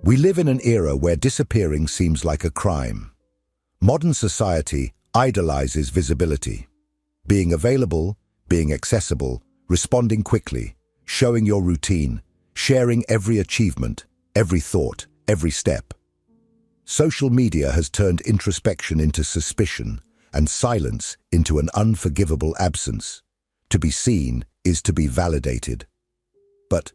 We live in an era where disappearing seems like a crime. Modern society idolizes visibility. Being available, being accessible, responding quickly, showing your routine, sharing every achievement, every thought, every step. Social media has turned introspection into suspicion and silence into an unforgivable absence. To be seen is to be validated. But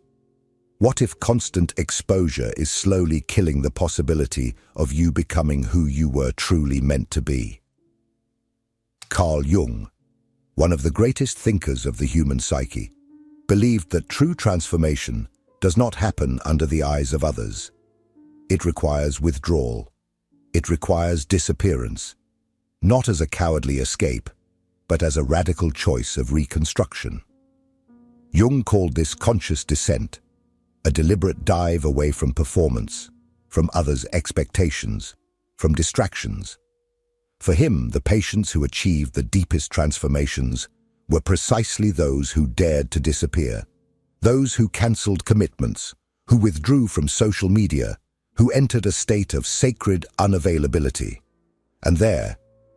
what if constant exposure is slowly killing the possibility of you becoming who you were truly meant to be? Carl Jung, one of the greatest thinkers of the human psyche, believed that true transformation does not happen under the eyes of others. It requires withdrawal. It requires disappearance, not as a cowardly escape, but as a radical choice of reconstruction. Jung called this conscious descent, a deliberate dive away from performance, from others' expectations, from distractions. For him, the patients who achieved the deepest transformations were precisely those who dared to disappear, those who cancelled commitments, who withdrew from social media, who entered a state of sacred unavailability. And there,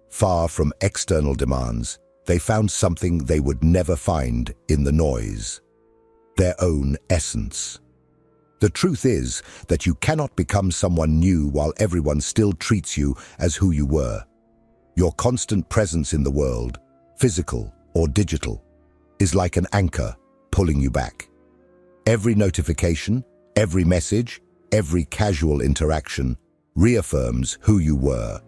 far from external demands, they found something they would never find in the noise: their own essence. The truth is that you cannot become someone new while everyone still treats you as who you were. Your constant presence in the world, physical or digital, is like an anchor pulling you back. Every notification, every message, every casual interaction reaffirms who you were.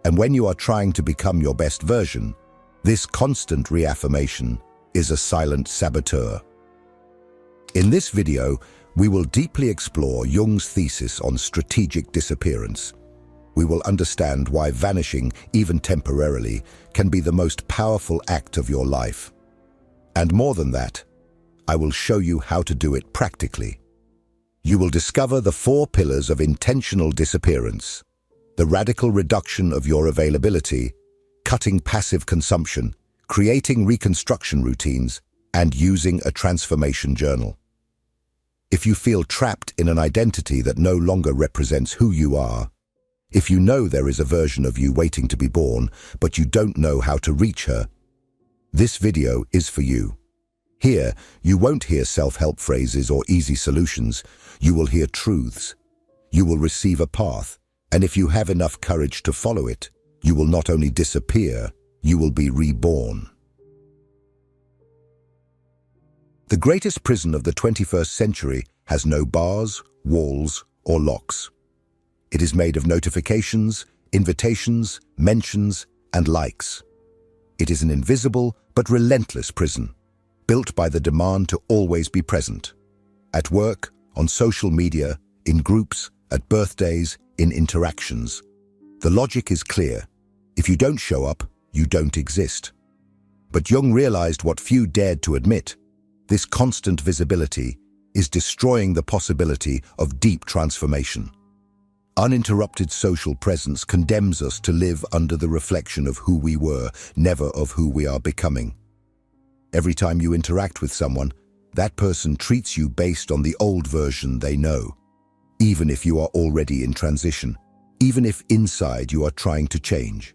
And when you are trying to become your best version, this constant reaffirmation is a silent saboteur. In this video, we will deeply explore Jung's thesis on strategic disappearance. We will understand why vanishing, even temporarily, can be the most powerful act of your life. And more than that, I will show you how to do it practically. You will discover the 4 pillars of intentional disappearance: the radical reduction of your availability, cutting passive consumption, creating reconstruction routines, and using a transformation journal. If you feel trapped in an identity that no longer represents who you are, if you know there is a version of you waiting to be born, but you don't know how to reach her, this video is for you. Here, you won't hear self-help phrases or easy solutions. You will hear truths. You will receive a path, and if you have enough courage to follow it, you will not only disappear, you will be reborn. The greatest prison of the 21st century has no bars, walls, or locks. It is made of notifications, invitations, mentions, and likes. It is an invisible but relentless prison, built by the demand to always be present. At work, on social media, in groups, at birthdays, in interactions. The logic is clear. If you don't show up, you don't exist. But Jung realized what few dared to admit. This constant visibility is destroying the possibility of deep transformation. Uninterrupted social presence condemns us to live under the reflection of who we were, never of who we are becoming. Every time you interact with someone, that person treats you based on the old version they know, even if you are already in transition, even if inside you are trying to change.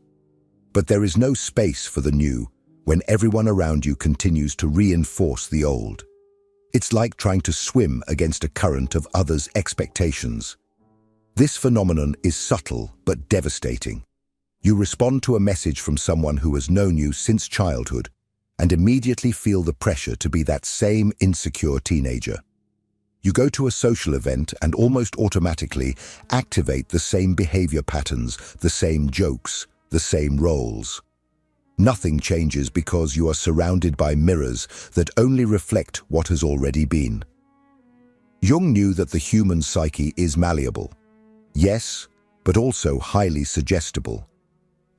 But there is no space for the new when everyone around you continues to reinforce the old. It's like trying to swim against a current of others' expectations. This phenomenon is subtle but devastating. You respond to a message from someone who has known you since childhood and immediately feel the pressure to be that same insecure teenager. You go to a social event and almost automatically activate the same behavior patterns, the same jokes, the same roles. Nothing changes because you are surrounded by mirrors that only reflect what has already been. Jung knew that the human psyche is malleable. Yes, but also highly suggestible.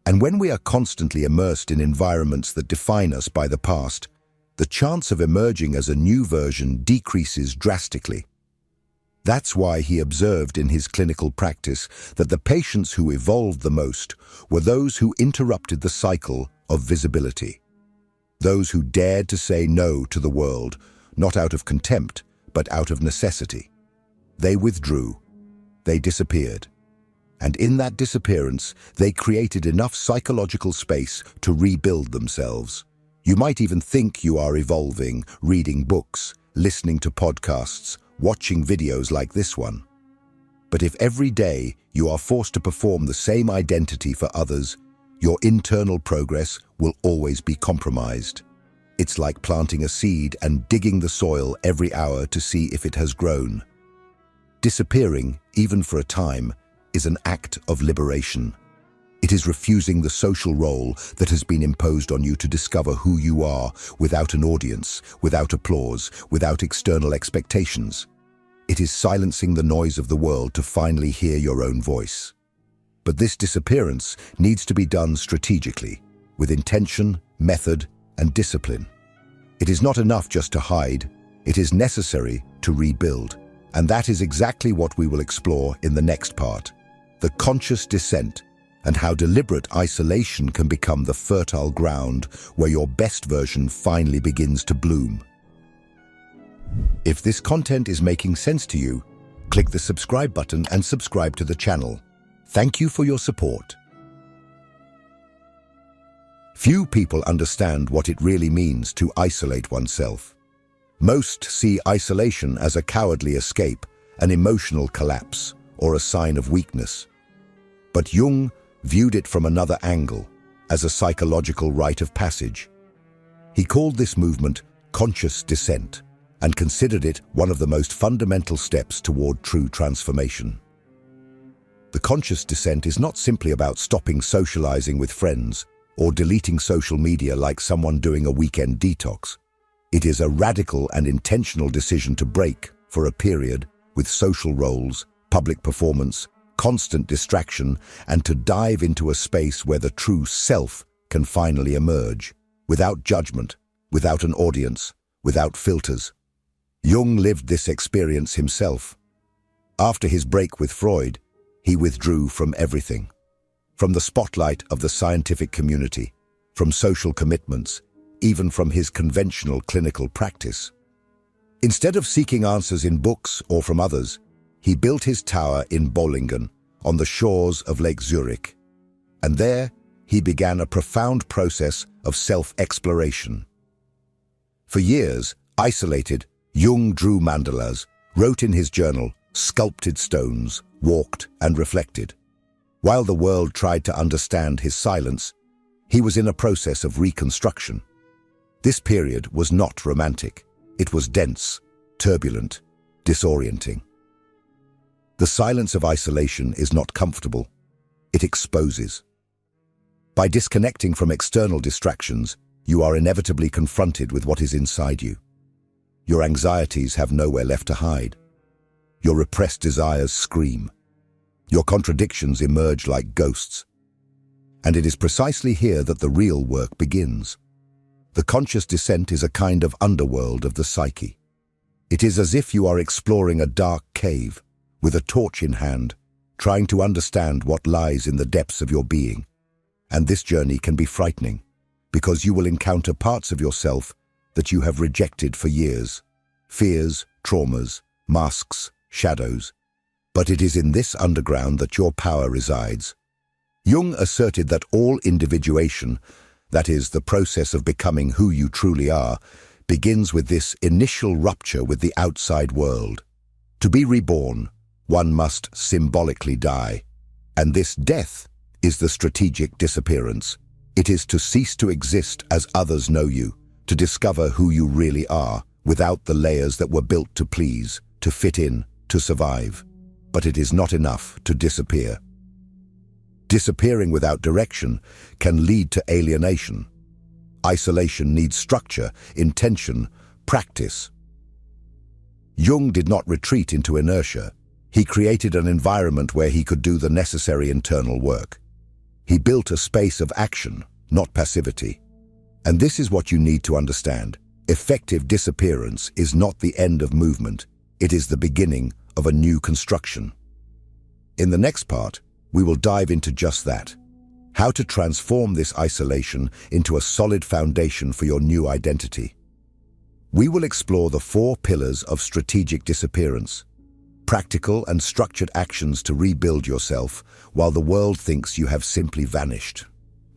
And when we are constantly immersed in environments that define us by the past, the chance of emerging as a new version decreases drastically. That's why he observed in his clinical practice that the patients who evolved the most were those who interrupted the cycle of visibility. Those who dared to say no to the world, not out of contempt, but out of necessity. They withdrew. They disappeared. And in that disappearance, they created enough psychological space to rebuild themselves. You might even think you are evolving, reading books, listening to podcasts, watching videos like this one. But if every day you are forced to perform the same identity for others, your internal progress will always be compromised. It's like planting a seed and digging the soil every hour to see if it has grown. Disappearing, even for a time, is an act of liberation. It is refusing the social role that has been imposed on you to discover who you are without an audience, without applause, without external expectations. It is silencing the noise of the world to finally hear your own voice. But this disappearance needs to be done strategically, with intention, method, and discipline. It is not enough just to hide, it is necessary to rebuild. And that is exactly what we will explore in the next part. The conscious descent, and how deliberate isolation can become the fertile ground where your best version finally begins to bloom. If this content is making sense to you, click the subscribe button and subscribe to the channel. Thank you for your support. Few people understand what it really means to isolate oneself. Most see isolation as a cowardly escape, an emotional collapse, or a sign of weakness. But Jung viewed it from another angle, as a psychological rite of passage. He called this movement conscious descent, and considered it one of the most fundamental steps toward true transformation. The conscious descent is not simply about stopping socializing with friends or deleting social media like someone doing a weekend detox. It is a radical and intentional decision to break, for a period, with social roles, public performance, constant distraction, and to dive into a space where the true self can finally emerge, without judgment, without an audience, without filters. Jung lived this experience himself. After his break with Freud, he withdrew from everything. From the spotlight of the scientific community, from social commitments, even from his conventional clinical practice. Instead of seeking answers in books or from others, he built his tower in Bollingen, on the shores of Lake Zurich. And there, he began a profound process of self-exploration. For years, isolated, Jung drew mandalas, wrote in his journal, sculpted stones, walked and reflected. While the world tried to understand his silence, he was in a process of reconstruction. This period was not romantic. It was dense, turbulent, disorienting. The silence of isolation is not comfortable. It exposes. By disconnecting from external distractions, you are inevitably confronted with what is inside you. Your anxieties have nowhere left to hide. Your repressed desires scream. Your contradictions emerge like ghosts. And it is precisely here that the real work begins. The conscious descent is a kind of underworld of the psyche. It is as if you are exploring a dark cave, with a torch in hand, trying to understand what lies in the depths of your being. And this journey can be frightening, because you will encounter parts of yourself that you have rejected for years. Fears, traumas, masks, shadows. But it is in this underground that your power resides. Jung asserted that all individuation, that is, the process of becoming who you truly are, begins with this initial rupture with the outside world. To be reborn, one must symbolically die. And this death is the strategic disappearance. It is to cease to exist as others know you, to discover who you really are, without the layers that were built to please, to fit in, to survive. But it is not enough to disappear. Disappearing without direction can lead to alienation. Isolation needs structure, intention, practice. Jung did not retreat into inertia. He created an environment where he could do the necessary internal work. He built a space of action, not passivity. And this is what you need to understand. Effective disappearance is not the end of movement. It is the beginning of a new construction. In the next part, we will dive into just that. How to transform this isolation into a solid foundation for your new identity. We will explore the 4 pillars of strategic disappearance. practical and structured actions to rebuild yourself while the world thinks you have simply vanished.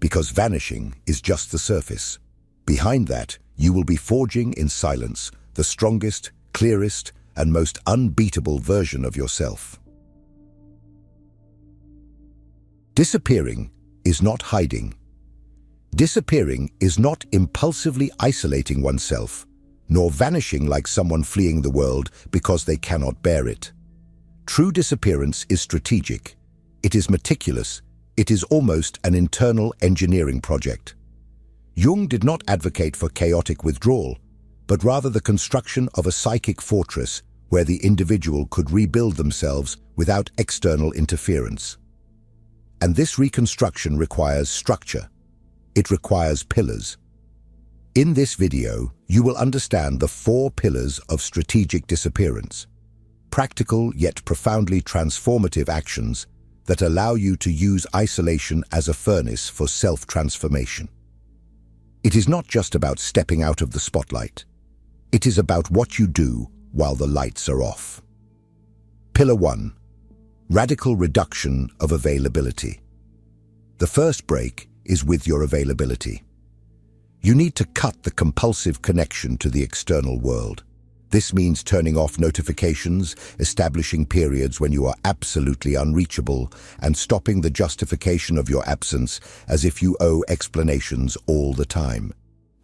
Because vanishing is just the surface. Behind that, you will be forging in silence the strongest, clearest, and most unbeatable version of yourself. Disappearing is not hiding. Disappearing is not impulsively isolating oneself, nor vanishing like someone fleeing the world because they cannot bear it. True disappearance is strategic. It is meticulous. It is almost an internal engineering project. Jung did not advocate for chaotic withdrawal, but rather the construction of a psychic fortress where the individual could rebuild themselves without external interference. And this reconstruction requires structure. It requires pillars. In this video, you will understand the 4 pillars of strategic disappearance, practical yet profoundly transformative actions that allow you to use isolation as a furnace for self-transformation. It is not just about stepping out of the spotlight. It is about what you do while the lights are off. Pillar 1. Radical reduction of availability. The first break is with your availability. You need to cut the compulsive connection to the external world. This means turning off notifications, establishing periods when you are absolutely unreachable, and stopping the justification of your absence as if you owe explanations all the time.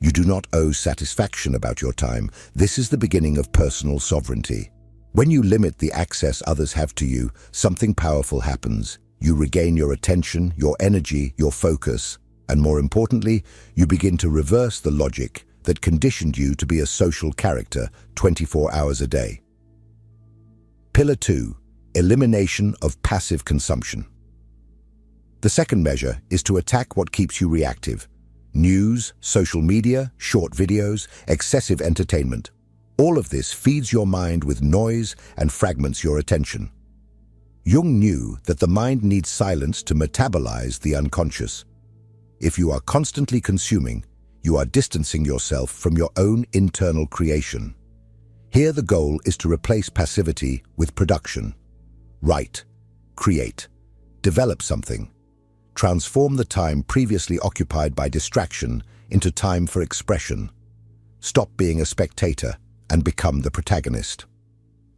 You do not owe satisfaction about your time. This is the beginning of personal sovereignty. When you limit the access others have to you, something powerful happens. You regain your attention, your energy, your focus, and more importantly, you begin to reverse the logic that conditioned you to be a social character 24 hours a day. Pillar 2. Elimination of passive consumption. The second measure is to attack what keeps you reactive. News, social media, short videos, excessive entertainment. All of this feeds your mind with noise and fragments your attention. Jung knew that the mind needs silence to metabolize the unconscious. If you are constantly consuming, you are distancing yourself from your own internal creation. Here the goal is to replace passivity with production. Write, create, develop something. Transform the time previously occupied by distraction into time for expression. Stop being a spectator and become the protagonist.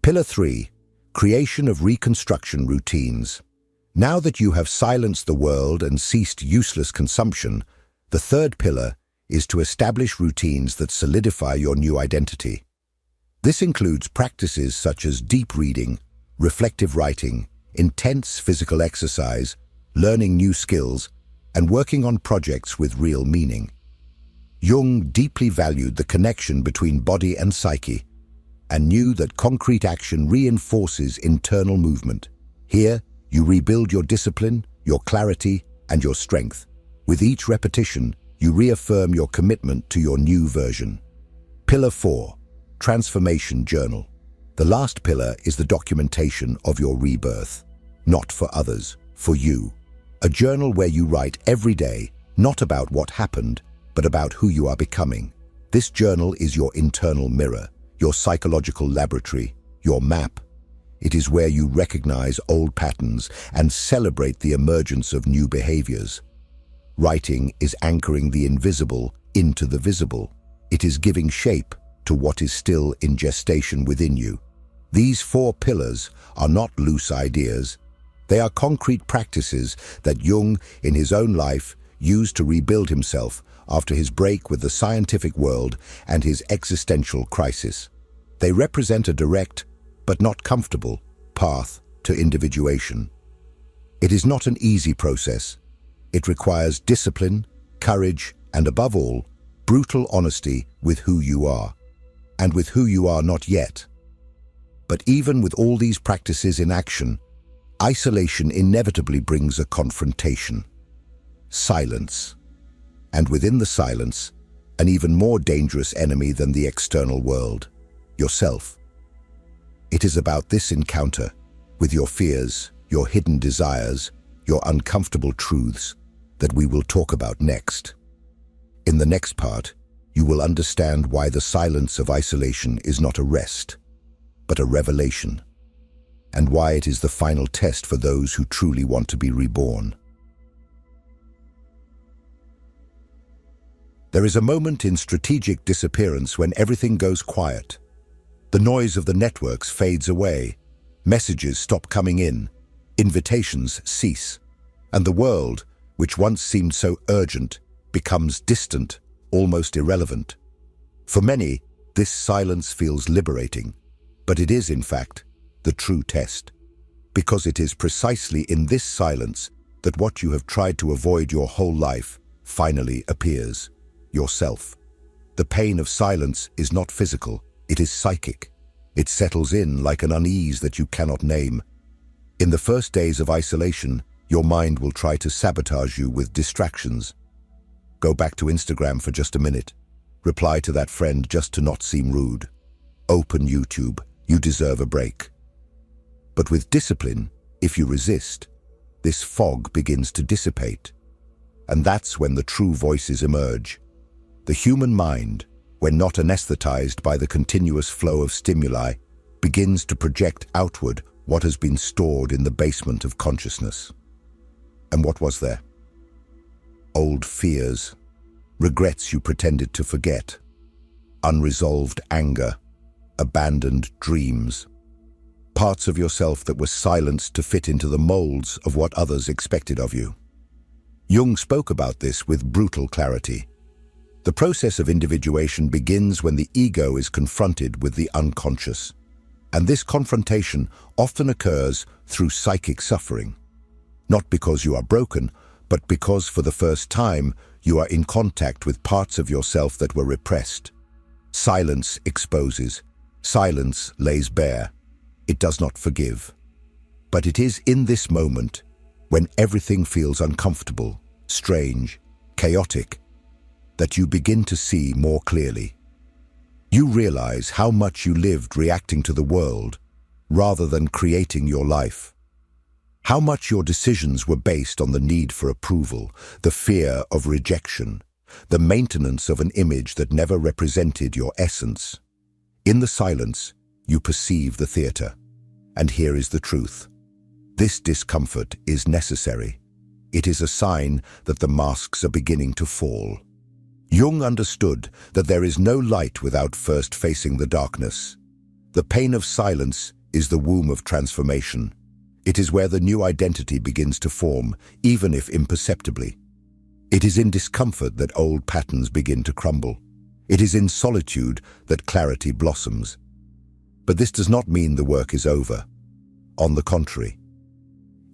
Pillar 3. Creation of reconstruction routines. Now that you have silenced the world and ceased useless consumption, the third pillar is to establish routines that solidify your new identity. This includes practices such as deep reading, reflective writing, intense physical exercise, learning new skills, and working on projects with real meaning. Jung deeply valued the connection between body and psyche, and knew that concrete action reinforces internal movement. Here, you rebuild your discipline, your clarity, and your strength. With each repetition, you reaffirm your commitment to your new version. Pillar 4. Transformation Journal. The last pillar is the documentation of your rebirth. Not for others, for you. A journal where you write every day, not about what happened, but about who you are becoming. This journal is your internal mirror, your psychological laboratory, your map. It is where you recognize old patterns and celebrate the emergence of new behaviors. Writing is anchoring the invisible into the visible. It is giving shape to what is still in gestation within you. These 4 pillars are not loose ideas. They are concrete practices that Jung, in his own life, used to rebuild himself after his break with the scientific world and his existential crisis. They represent a direct, but not comfortable, path to individuation. It is not an easy process. It requires discipline, courage, and above all, brutal honesty with who you are, and with who you are not yet. But even with all these practices in action, isolation inevitably brings a confrontation. Silence. And within the silence, an even more dangerous enemy than the external world, yourself. It is about this encounter with your fears, your hidden desires, your uncomfortable truths, that we will talk about next. In the next part, you will understand why the silence of isolation is not a rest, but a revelation. and why it is the final test for those who truly want to be reborn. There is a moment in strategic disappearance when everything goes quiet. The noise of the networks fades away, messages stop coming in, invitations cease, and the world, which once seemed so urgent, becomes distant, almost irrelevant. For many, this silence feels liberating, but it is, in fact, the true test, because it is precisely in this silence that what you have tried to avoid your whole life finally appears: yourself. The pain of silence is not physical, it is psychic. It settles in like an unease that you cannot name. In the first days of isolation, your mind will try to sabotage you with distractions. Go back to Instagram for just a minute. Reply to that friend just to not seem rude. Open YouTube, you deserve a break. But with discipline, if you resist, this fog begins to dissipate. And that's when the true voices emerge. The human mind, when not anesthetized by the continuous flow of stimuli, begins to project outward what has been stored in the basement of consciousness. And what was there? Old fears, regrets you pretended to forget, unresolved anger, abandoned dreams, parts of yourself that were silenced to fit into the molds of what others expected of you. Jung spoke about this with brutal clarity. The process of individuation begins when the ego is confronted with the unconscious, and this confrontation often occurs through psychic suffering. Not because you are broken, but because for the first time you are in contact with parts of yourself that were repressed. Silence exposes. Silence lays bare. It does not forgive. But it is in this moment, when everything feels uncomfortable, strange, chaotic, that you begin to see more clearly. You realize how much you lived reacting to the world rather than creating your life. How much your decisions were based on the need for approval, the fear of rejection, the maintenance of an image that never represented your essence. In the silence, you perceive the theater. And here is the truth. This discomfort is necessary. It is a sign that the masks are beginning to fall. Jung understood that there is no light without first facing the darkness. The pain of silence is the womb of transformation. It is where the new identity begins to form, even if imperceptibly. It is in discomfort that old patterns begin to crumble. It is in solitude that clarity blossoms. But this does not mean the work is over. On the contrary,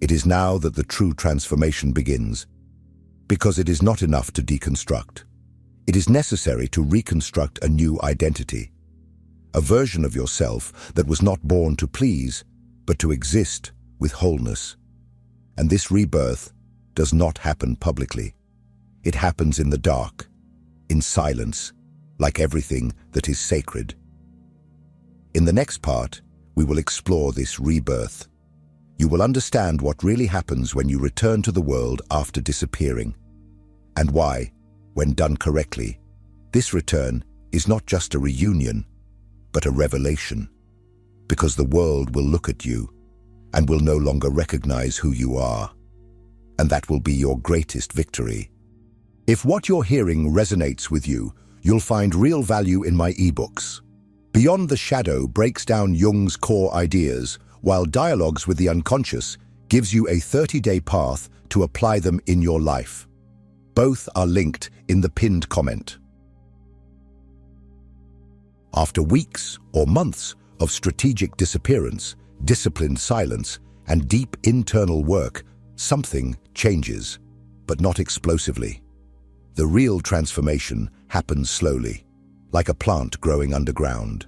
it is now that the true transformation begins, because it is not enough to deconstruct. It is necessary to reconstruct a new identity, a version of yourself that was not born to please, but to exist with wholeness. And this rebirth does not happen publicly. It happens in the dark, in silence, like everything that is sacred. In the next part, we will explore this rebirth. You will understand what really happens when you return to the world after disappearing, and why, when done correctly, this return is not just a reunion, but a revelation. Because the world will look at you and will no longer recognize who you are. And that will be your greatest victory. If what you're hearing resonates with you, you'll find real value in my ebooks. Beyond the Shadow breaks down Jung's core ideas, while Dialogues with the Unconscious gives you a 30-day path to apply them in your life. Both are linked in the pinned comment. After weeks or months of strategic disappearance, disciplined silence, and deep internal work, something changes, but not explosively. The real transformation happens slowly, like a plant growing underground.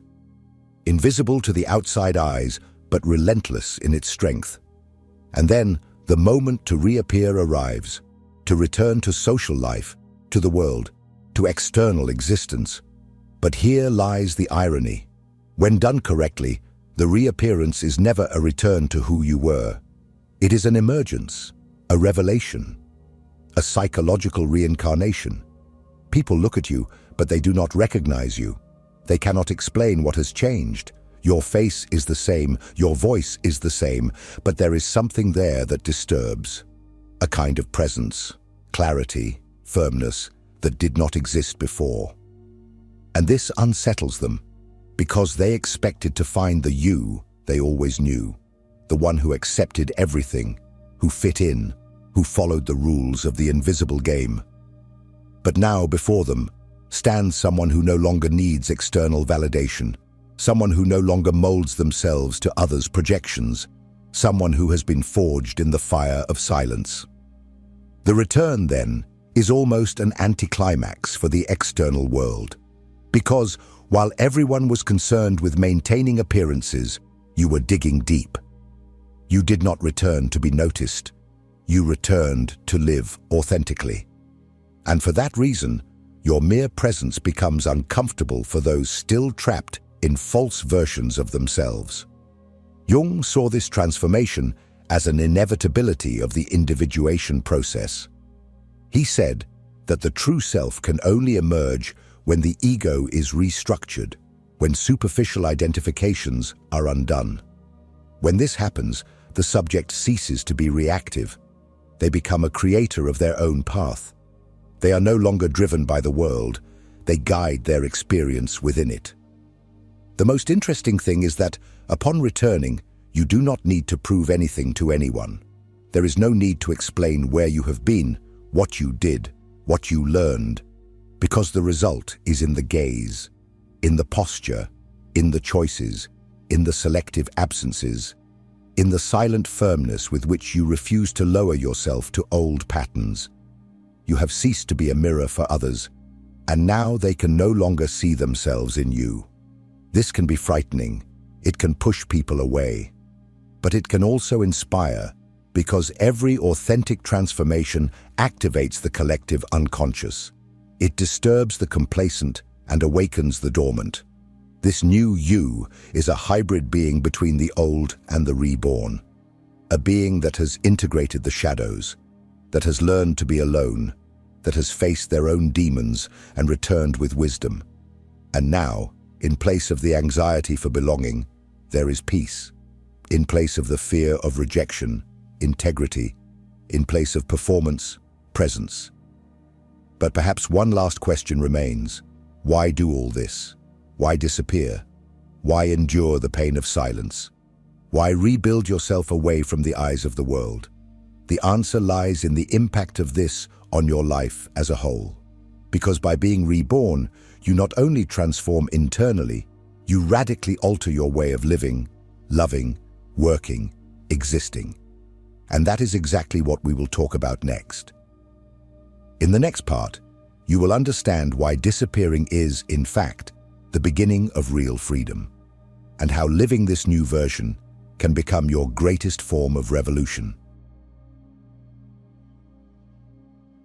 Invisible to the outside eyes, but relentless in its strength. And then, the moment to reappear arrives, to return to social life, to the world, to external existence. But here lies the irony. When done correctly, the reappearance is never a return to who you were. It is an emergence, a revelation, a psychological reincarnation. People look at you, but they do not recognize you. They cannot explain what has changed. Your face is the same, your voice is the same, but there is something there that disturbs. A kind of presence, clarity, firmness that did not exist before. And this unsettles them, because they expected to find the you they always knew, the one who accepted everything, who fit in, who followed the rules of the invisible game. But now before them stands someone who no longer needs external validation, someone who no longer molds themselves to others' projections, someone who has been forged in the fire of silence. The return, then, is almost an anticlimax for the external world, because while everyone was concerned with maintaining appearances, you were digging deep. You did not return to be noticed. You returned to live authentically. And for that reason, your mere presence becomes uncomfortable for those still trapped in false versions of themselves. Jung saw this transformation as an inevitability of the individuation process. He said that the true self can only emerge when the ego is restructured, when superficial identifications are undone. When this happens, the subject ceases to be reactive. They become a creator of their own path. They are no longer driven by the world, they guide their experience within it. The most interesting thing is that, upon returning, you do not need to prove anything to anyone. There is no need to explain where you have been, what you did, what you learned, because the result is in the gaze, in the posture, in the choices, in the selective absences, in the silent firmness with which you refuse to lower yourself to old patterns. You have ceased to be a mirror for others, and now they can no longer see themselves in you. This can be frightening. It can push people away. But it can also inspire, because every authentic transformation activates the collective unconscious. It disturbs the complacent and awakens the dormant. This new you is a hybrid being between the old and the reborn. A being that has integrated the shadows, that has learned to be alone, that has faced their own demons and returned with wisdom. And now, in place of the anxiety for belonging, there is peace. In place of the fear of rejection, integrity. In place of performance, presence. But perhaps one last question remains. Why do all this? Why disappear? Why endure the pain of silence? Why rebuild yourself away from the eyes of the world? The answer lies in the impact of this on your life as a whole. Because by being reborn, you not only transform internally, you radically alter your way of living, loving, working, existing. And that is exactly what we will talk about next. In the next part, you will understand why disappearing is, in fact, the beginning of real freedom, and how living this new version can become your greatest form of revolution.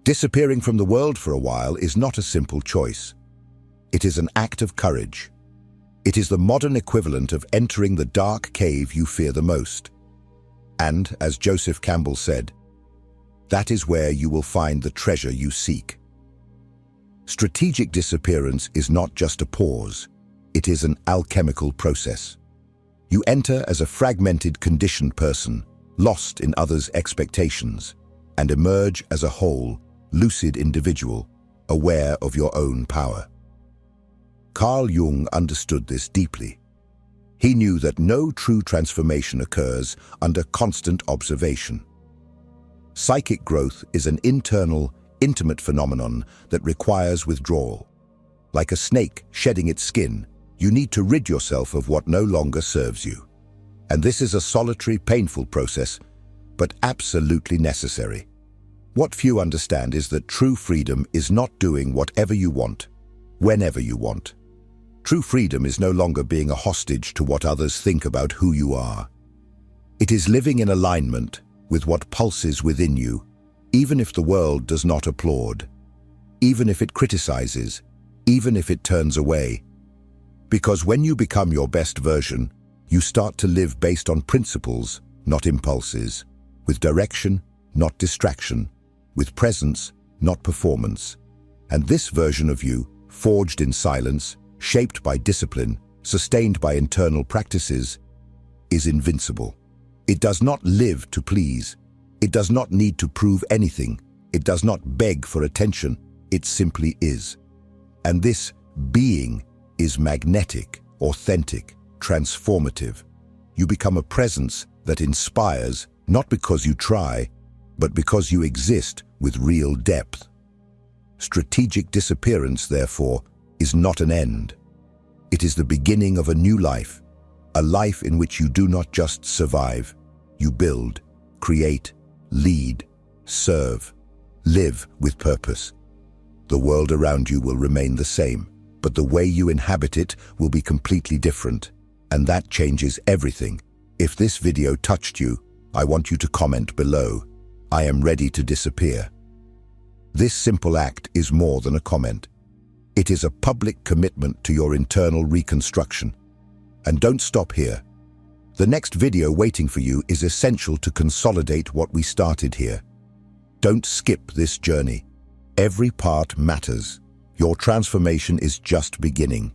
Disappearing from the world for a while is not a simple choice. It is an act of courage. It is the modern equivalent of entering the dark cave you fear the most. And, as Joseph Campbell said, that is where you will find the treasure you seek. Strategic disappearance is not just a pause, it is an alchemical process. You enter as a fragmented, conditioned person, lost in others' expectations, and emerge as a whole, lucid individual, aware of your own power. Carl Jung understood this deeply. He knew that no true transformation occurs under constant observation. Psychic growth is an internal, intimate phenomenon that requires withdrawal. Like a snake shedding its skin, you need to rid yourself of what no longer serves you. And this is a solitary, painful process, but absolutely necessary. What few understand is that true freedom is not doing whatever you want, whenever you want. True freedom is no longer being a hostage to what others think about who you are. It is living in alignment with what pulses within you, even if the world does not applaud, even if it criticizes, even if it turns away. Because when you become your best version, you start to live based on principles, not impulses, with direction, not distraction, with presence, not performance. And this version of you, forged in silence, shaped by discipline, sustained by internal practices, is invincible. It does not live to please. It does not need to prove anything. It does not beg for attention. It simply is. And this being is magnetic, authentic, transformative. You become a presence that inspires, not because you try, but because you exist with real depth. Strategic disappearance, therefore, is not an end. It is the beginning of a new life, a life in which you do not just survive. You build, create, lead, serve, live with purpose. The world around you will remain the same, but the way you inhabit it will be completely different, and that changes everything. If this video touched you, I want you to comment below. I am ready to disappear. This simple act is more than a comment. It is a public commitment to your internal reconstruction. And don't stop here. The next video waiting for you is essential to consolidate what we started here. Don't skip this journey. Every part matters. Your transformation is just beginning.